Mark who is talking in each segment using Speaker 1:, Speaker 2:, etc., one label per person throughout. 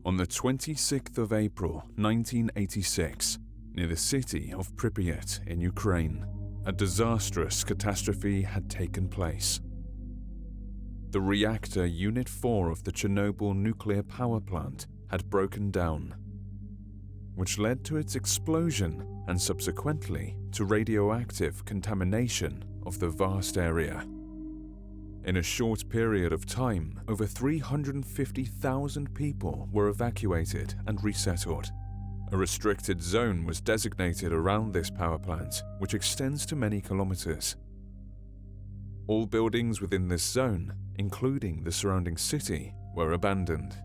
Speaker 1: On the 26th of April 1986, near the city of Pripyat in Ukraine, a disastrous catastrophe had taken place. The reactor Unit 4 of the Chernobyl nuclear power plant had broken down, which led to its explosion and subsequently to radioactive contamination of the vast area. In a short period of time, over 350,000 people were evacuated and resettled. A restricted zone was designated around this power plant, which extends to many kilometers. All buildings within this zone, including the surrounding city, were abandoned.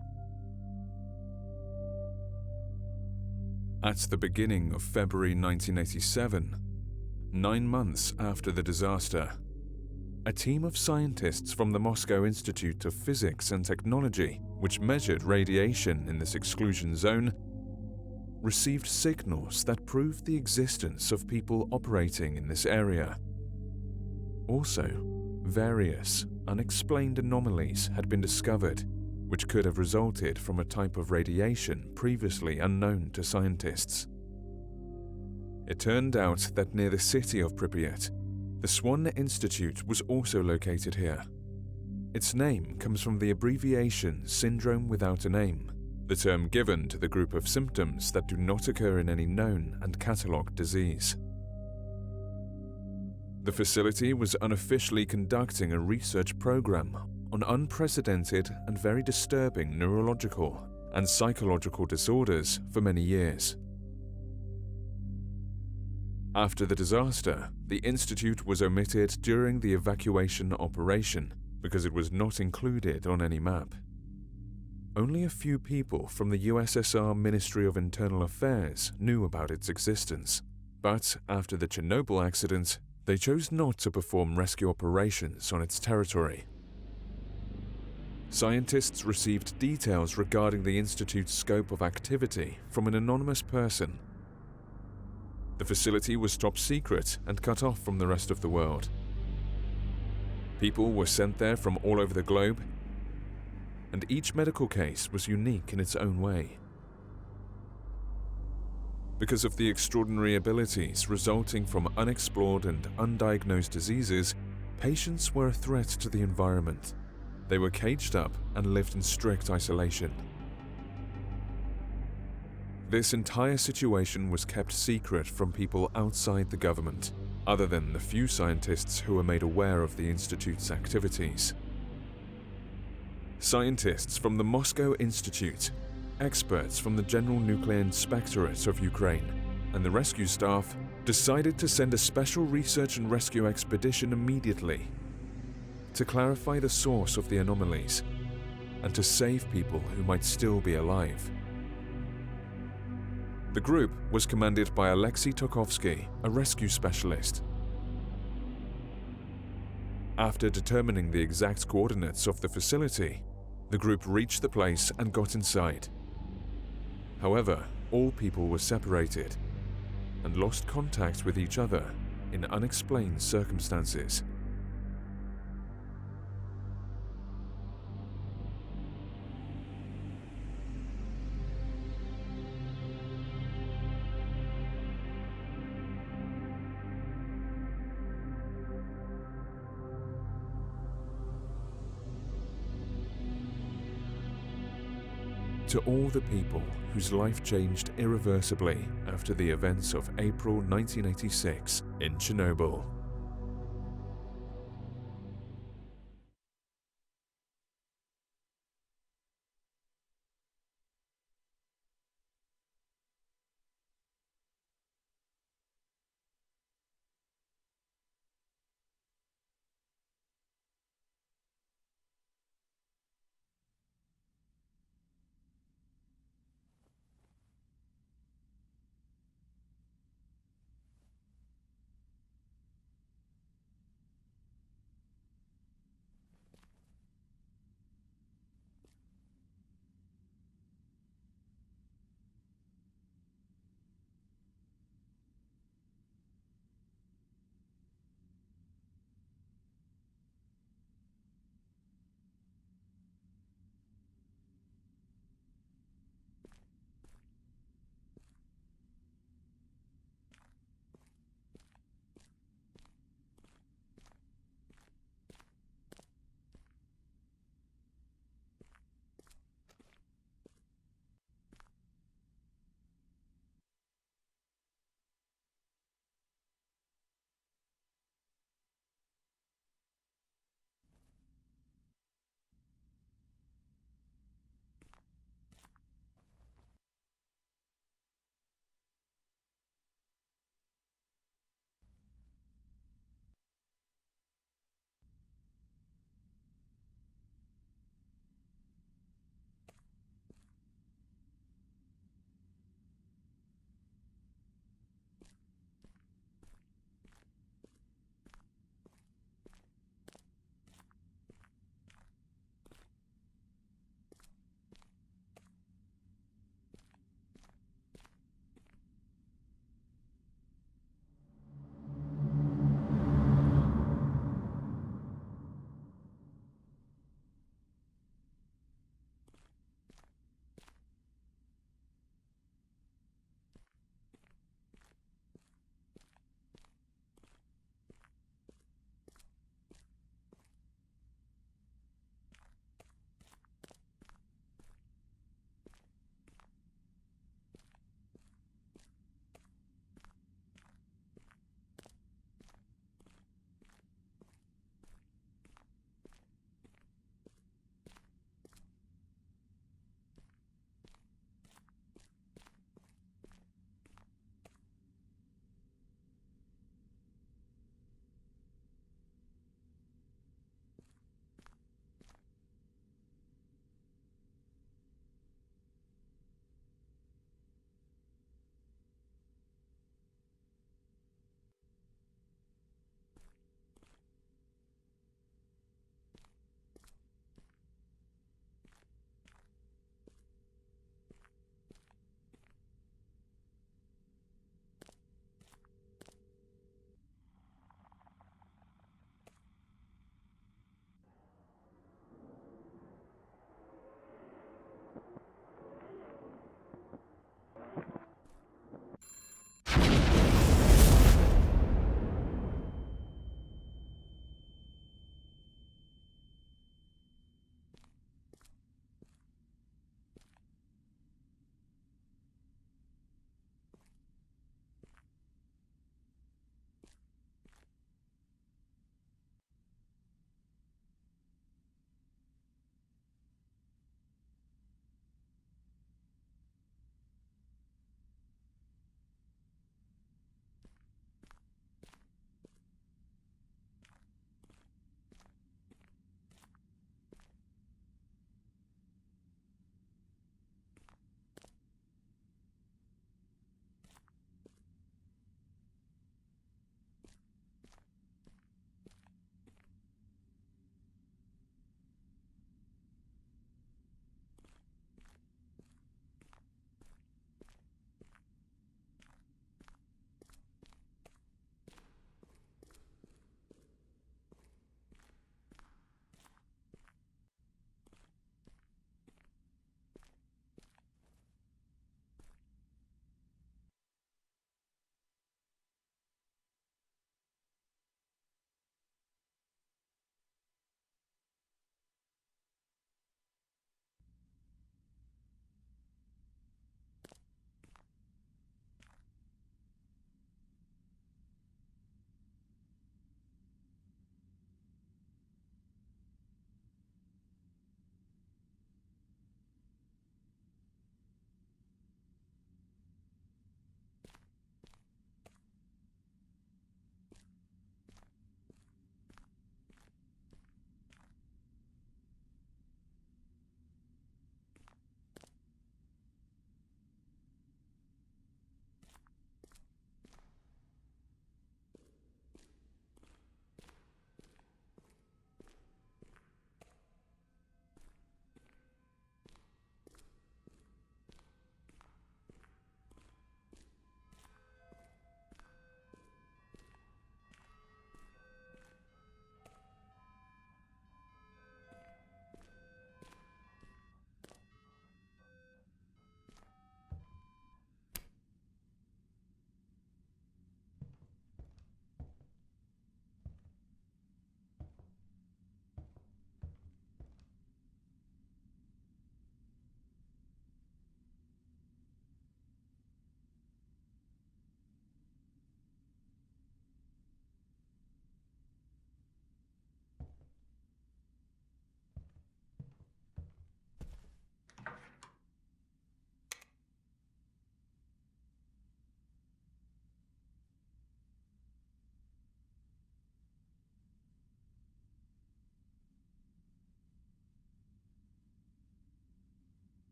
Speaker 1: At the beginning of February 1987, 9 months after the disaster, a team of scientists from the Moscow Institute of Physics and Technology, which measured radiation in this exclusion zone, received signals that proved the existence of people operating in this area. Also, various unexplained anomalies had been discovered, which could have resulted from a type of radiation previously unknown to scientists. It turned out that near the city of Pripyat, the SWAN Institute was also located here. Its name comes from the abbreviation Syndrome Without a Name, the term given to the group of symptoms that do not occur in any known and catalogued disease. The facility was unofficially conducting a research program on unprecedented and very disturbing neurological and psychological disorders for many years. After the disaster, the institute was omitted during the evacuation operation because it was not included on any map. Only a few people from the USSR Ministry of Internal Affairs knew about its existence, but after the Chernobyl accident, they chose not to perform rescue operations on its territory. Scientists received details regarding the institute's scope of activity from an anonymous person. The facility was top secret and cut off from the rest of the world. People were sent there from all over the globe, and each medical case was unique in its own way. Because of the extraordinary abilities resulting from unexplored and undiagnosed diseases, patients were a threat to the environment. They were caged up and lived in strict isolation. This entire situation was kept secret from people outside the government, other than the few scientists who were made aware of the Institute's activities. Scientists from the Moscow Institute, experts from the General Nuclear Inspectorate of Ukraine, and the rescue staff decided to send a special research and rescue expedition immediately to clarify the source of the anomalies and to save people who might still be alive. The group was commanded by Alexei Tokovsky, a rescue specialist. After determining the exact coordinates of the facility, the group reached the place and got inside. However, all people were separated and lost contact with each other in unexplained circumstances. To all the people whose life changed irreversibly after the events of April 1986 in Chernobyl.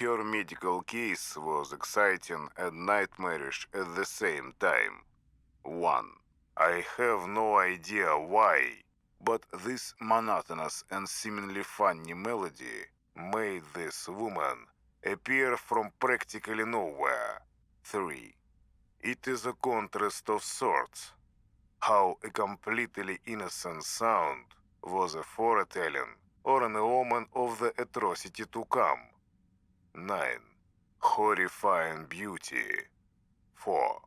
Speaker 2: Her medical case was exciting and nightmarish at the same time. 1. I have no idea why, but this monotonous and seemingly funny melody made this woman appear from practically nowhere. 3. It is a contrast of sorts. How a completely innocent sound was a foretelling or an omen of the atrocity to come. 9. Horrifying beauty. 4.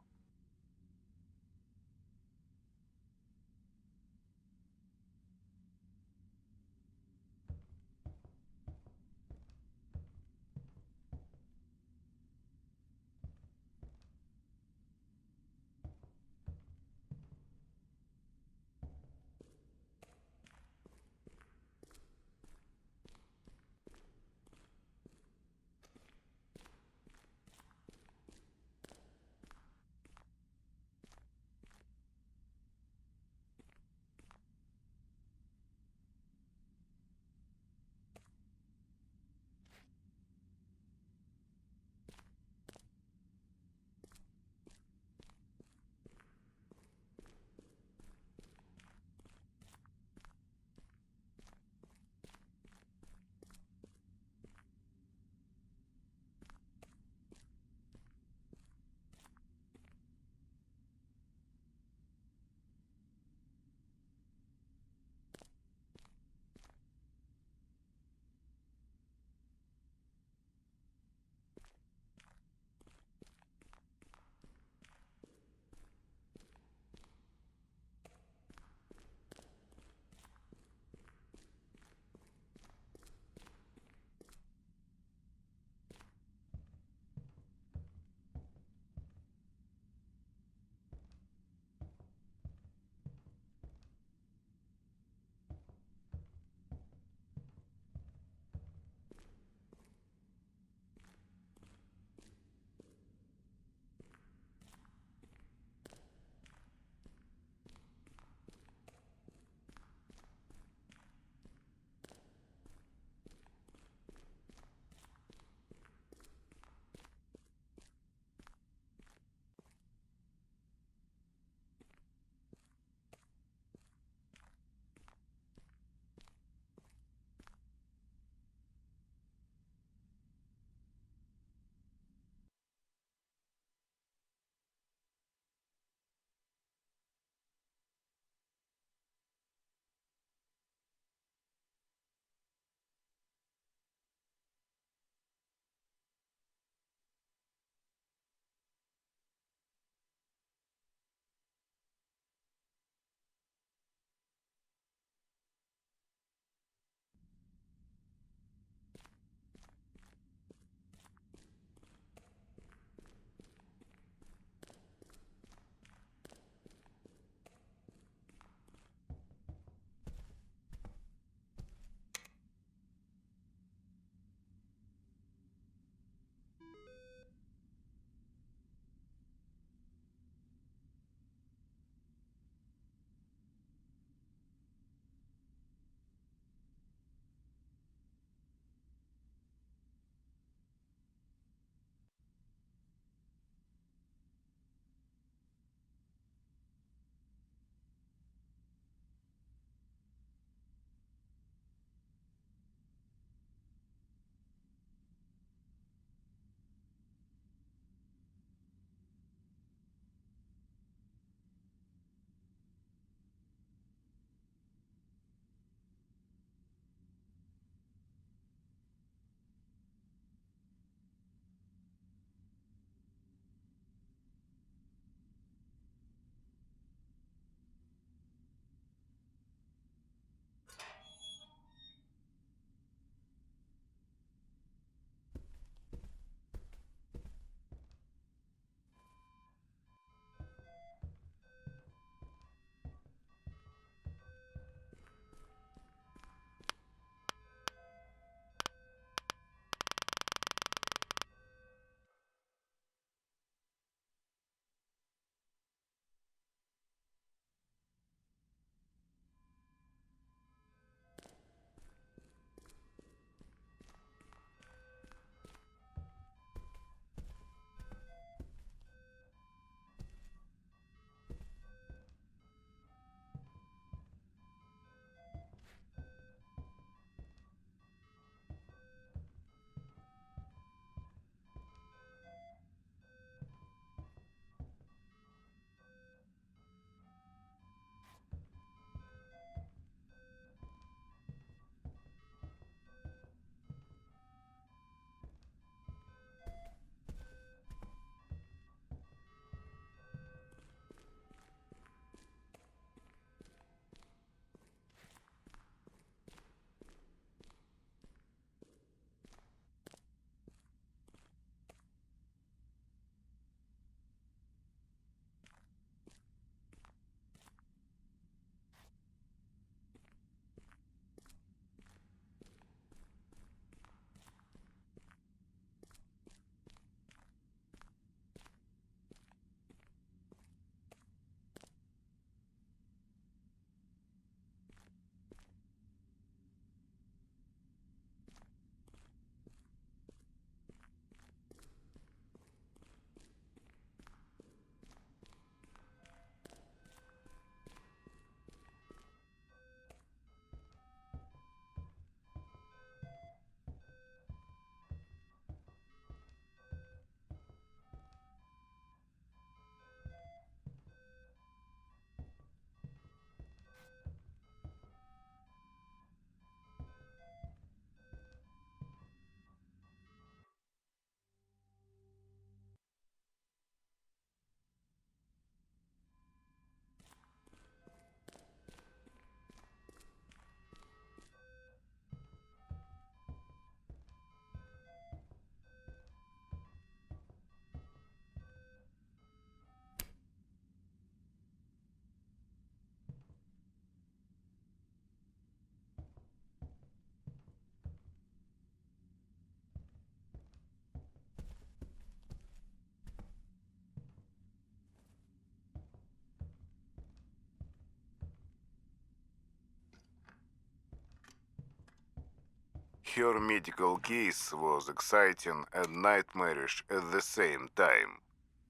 Speaker 2: Her medical case was exciting and nightmarish at the same time.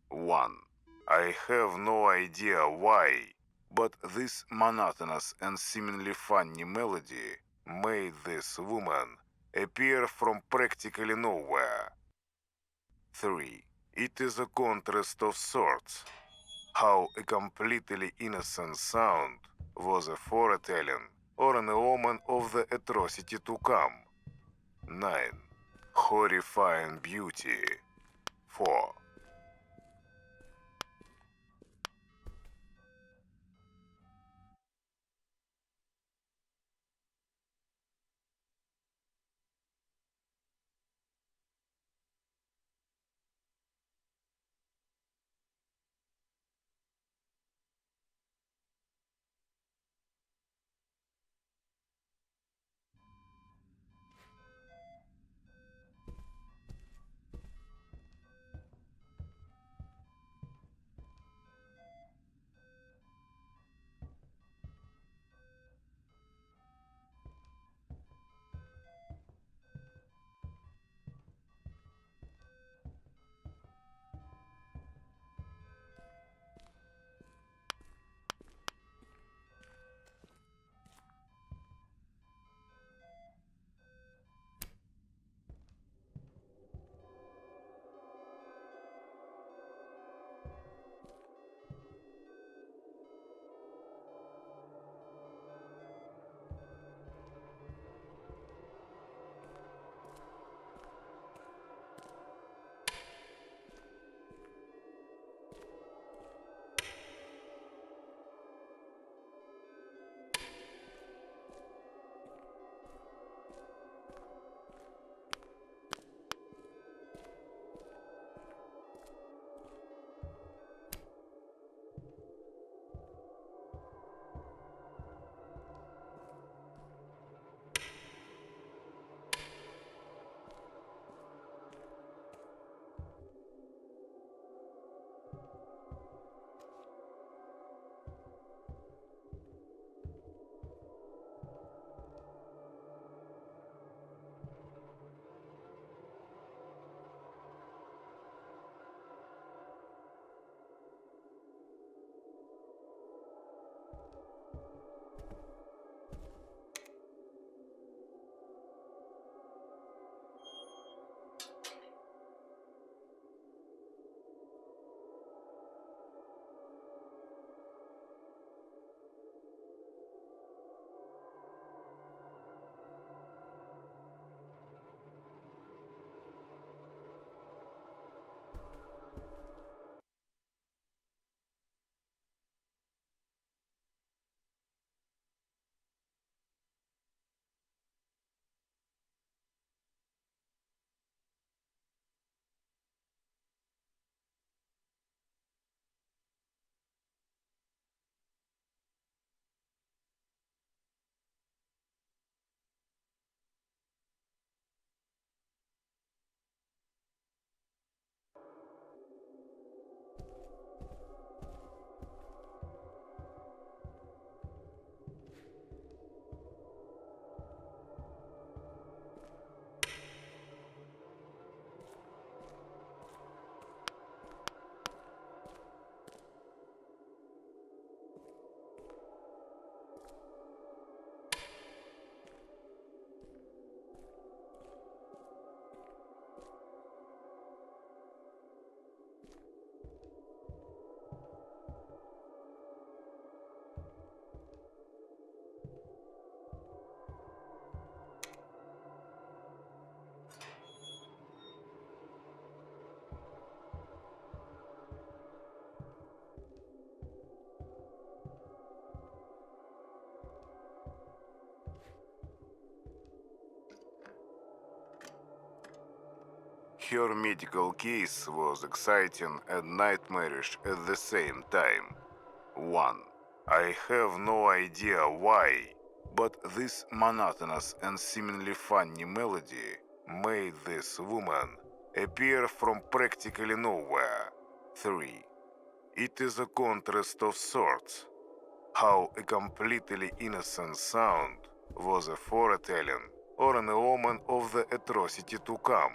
Speaker 2: 1. I have no idea why, but this monotonous and seemingly funny melody made this woman appear from practically nowhere. 3. It is a contrast of sorts. How a completely innocent sound was a foretelling or an omen of the atrocity to come. 9. Horrifying beauty. 4. Her medical case was exciting and nightmarish at the same time. 1. I have no idea why, but this monotonous and seemingly funny melody made this woman appear from practically nowhere. 3. It is a contrast of sorts. How a completely innocent sound was a foretelling or an omen of the atrocity to come.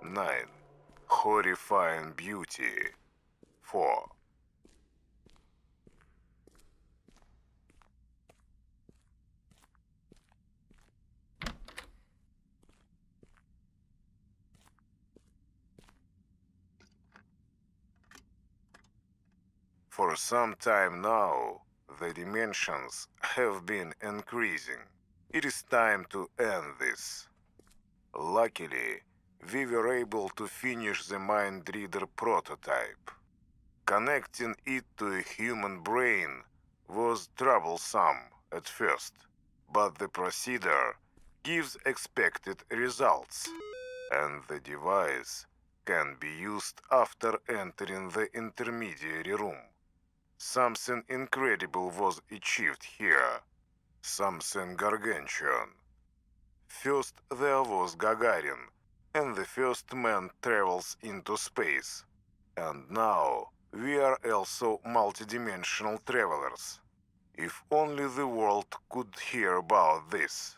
Speaker 2: 9. Horrifying beauty. 4. For some time now, the dimensions have been increasing. It is time to end this. Luckily, we were able to finish the mind reader prototype. Connecting it to a human brain was troublesome at first, but the procedure gives expected results, and the device can be used after entering the intermediary room. Something incredible was achieved here, something gargantuan. First there was Gagarin, and the first man travels into space. And now we are also multidimensional travelers. If only the world could hear about this.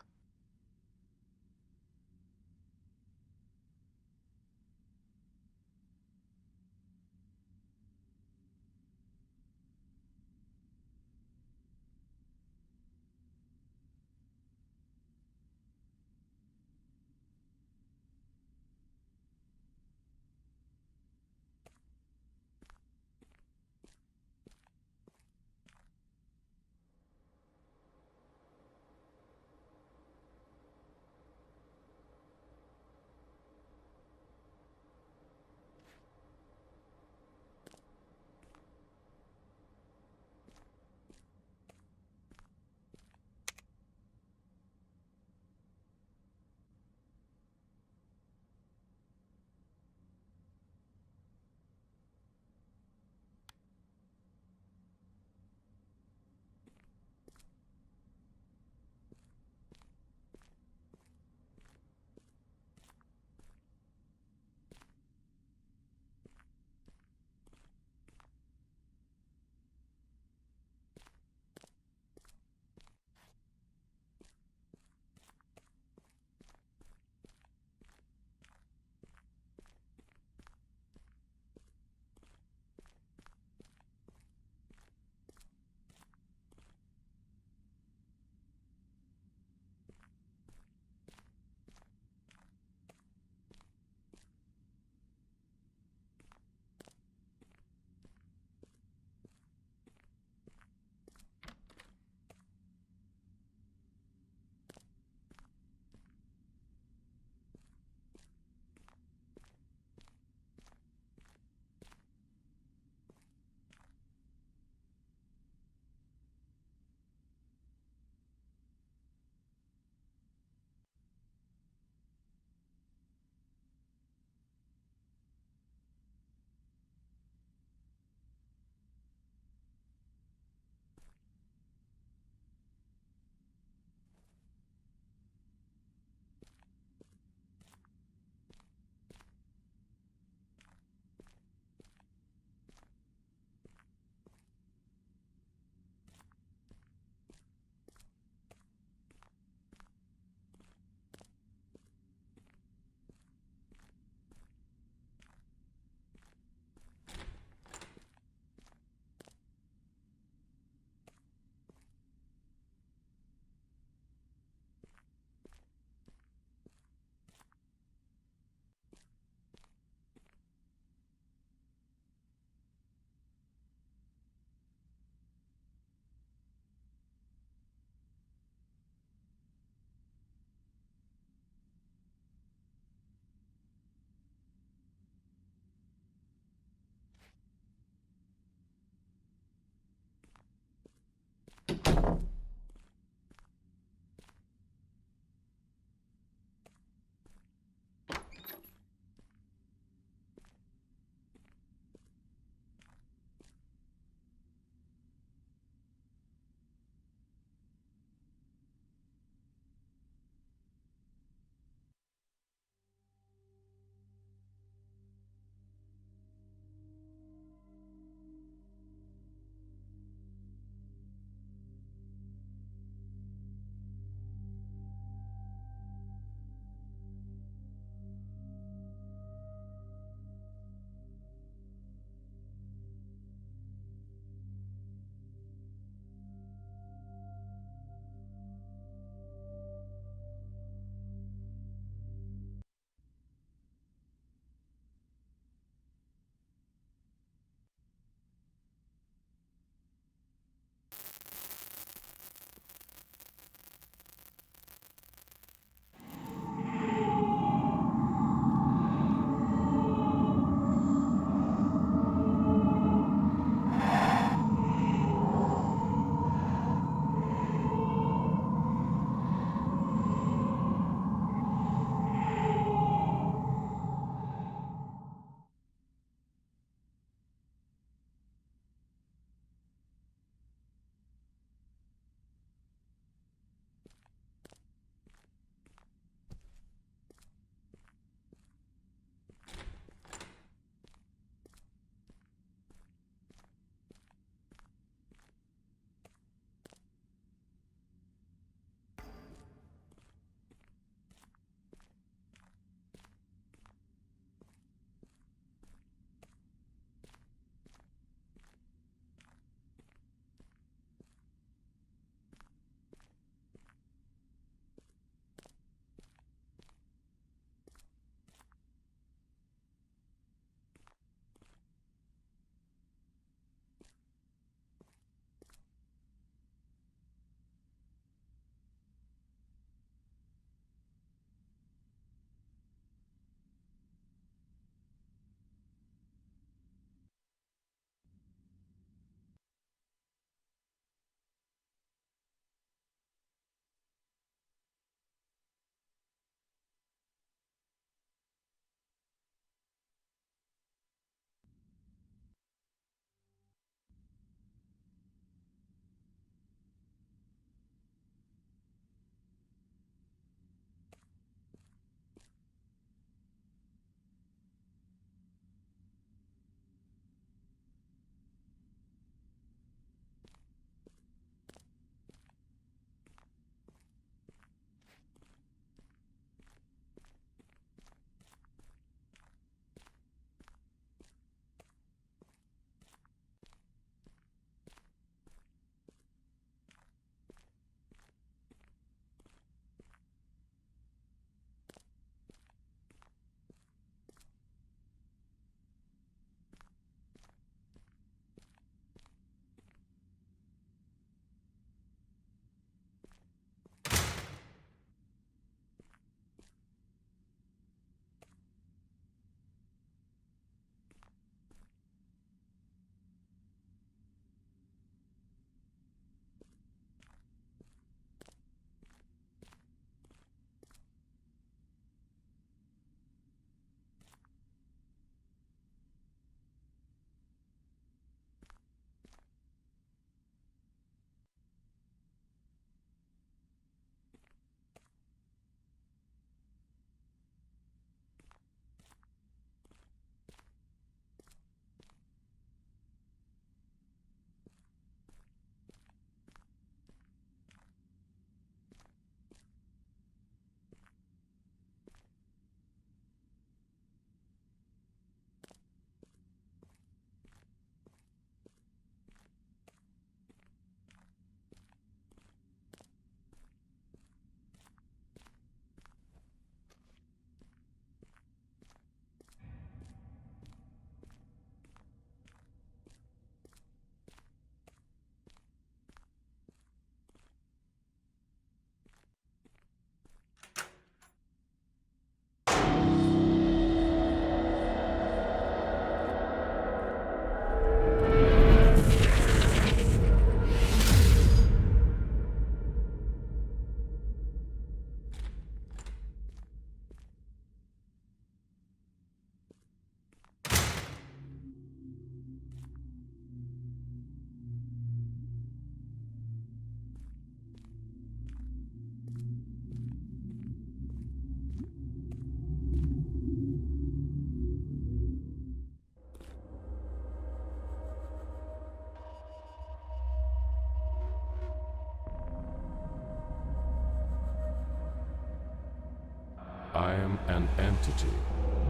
Speaker 3: I am an entity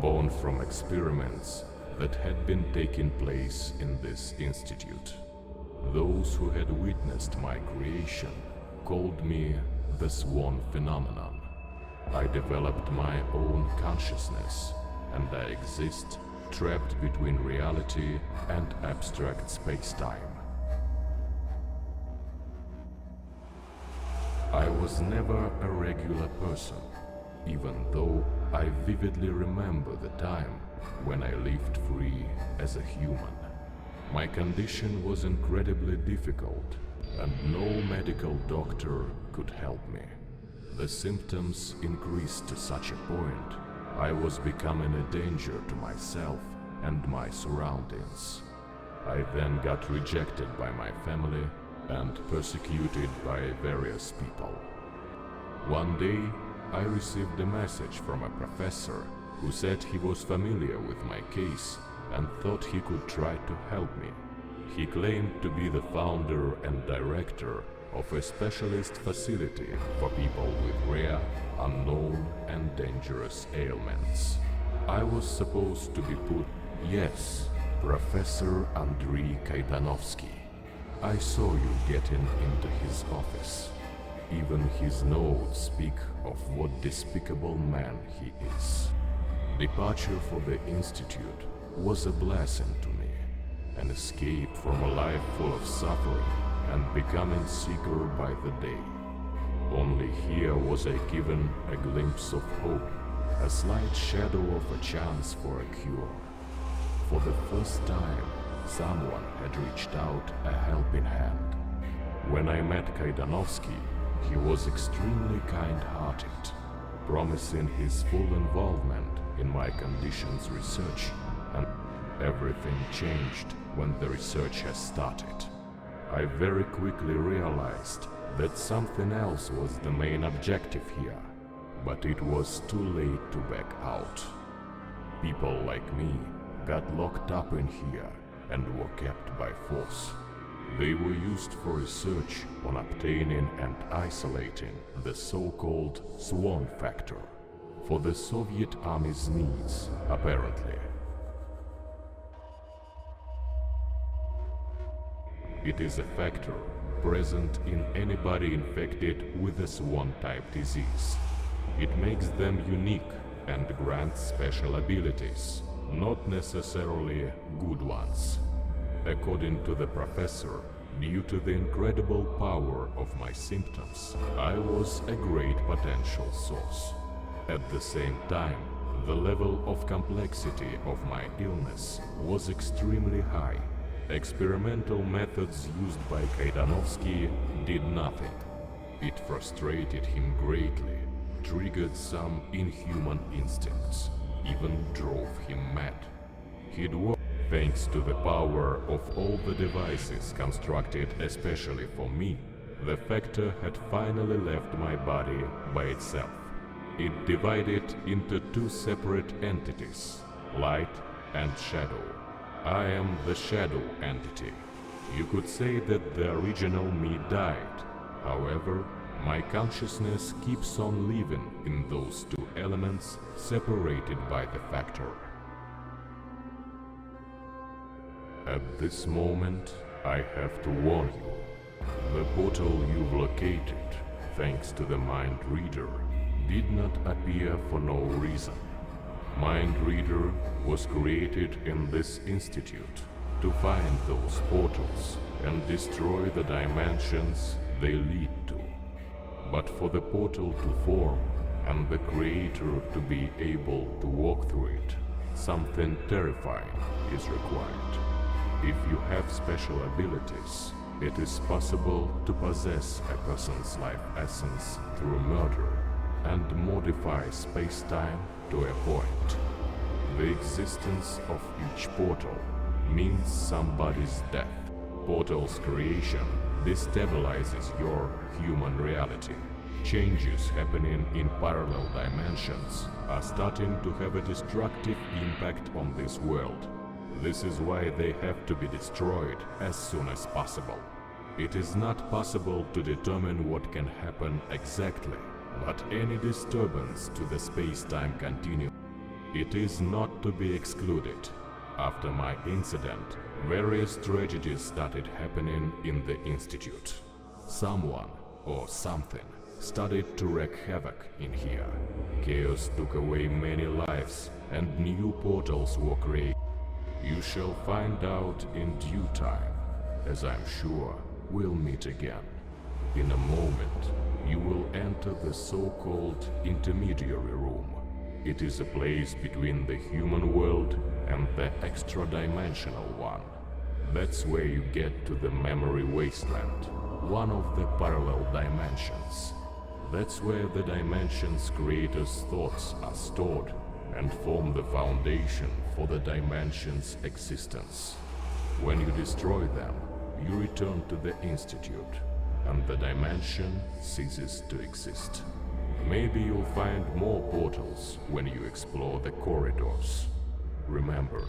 Speaker 3: born from experiments that had been taking place in this institute. Those who had witnessed my creation called me the SWAN phenomenon. I developed my own consciousness, and I exist trapped between reality and abstract space-time. I was never a regular person, even though I vividly remember the time when I lived free as a human. My condition was incredibly difficult, and no medical doctor could help me. The symptoms increased to such a point, I was becoming a danger to myself and my surroundings. I then got rejected by my family and persecuted by various people. One day, I received a message from a professor who said he was familiar with my case and thought he could try to help me. He claimed to be the founder and director of a specialist facility for people with rare, unknown and dangerous ailments. I was supposed to be put, yes, Professor Andrei Kaidanovsky. I saw you getting into his office. Even his notes speak of what despicable man he is. Departure for the Institute was a blessing to me, an escape from a life full of suffering and becoming sicker by the day. Only here was I given a glimpse of hope, a slight shadow of a chance for a cure. For the first time, someone had reached out a helping hand. When I met Kaidanovsky, he was extremely kind-hearted, promising his full involvement in my conditions research, and everything changed when the research has started. I very quickly realized that something else was the main objective here, but it was too late to back out. People like me got locked up in here and were kept by force. They were used for research on obtaining and isolating the so-called SWAN factor for the Soviet Army's needs, apparently. It is a factor present in anybody infected with a SWAN-type disease. It makes them unique and grants special abilities, not necessarily good ones. According to the professor, due to the incredible power of my symptoms, I was a great potential source. At the same time, the level of complexity of my illness was extremely high. Experimental methods used by Kaidanovsky did nothing. It frustrated him greatly, triggered some inhuman instincts, even drove him mad. He'd work thanks to the power of all the devices constructed especially for me. The factor had finally left my body by itself. It divided into two separate entities, light and shadow. I am the shadow entity. You could say that the original me died. However, my consciousness keeps on living in those two elements separated by the factor. At this moment, I have to warn you. The portal you've located, thanks to the Mind Reader, did not appear for no reason. Mind Reader was created in this institute to find those portals and destroy the dimensions they lead to. But for the portal to form and the creator to be able to walk through it, something terrifying is required. If you have special abilities, it is possible to possess a person's life essence through murder and modify space-time to a point. The existence of each portal means somebody's death. Portal's creation destabilizes your human reality. Changes happening in parallel dimensions are starting to have a destructive impact on this world. This is why they have to be destroyed as soon as possible. It is not possible to determine what can happen exactly, But any disturbance to the space-time continuum, it is not to be excluded. After my incident, various tragedies started happening in the Institute. Someone, or something, started to wreak havoc in here. Chaos took away many lives, and new portals were created. You shall find out in due time, as I'm sure we'll meet again. In a moment, you will enter the so-called intermediary room. It is a place between the human world and the extra-dimensional one. That's where you get to the memory wasteland, one of the parallel dimensions. That's where the dimension's creator's thoughts are stored and form the foundation for the dimension's existence. When you destroy them, you return to the Institute, and the dimension ceases to exist. Maybe you'll find more portals when you explore the corridors. Remember,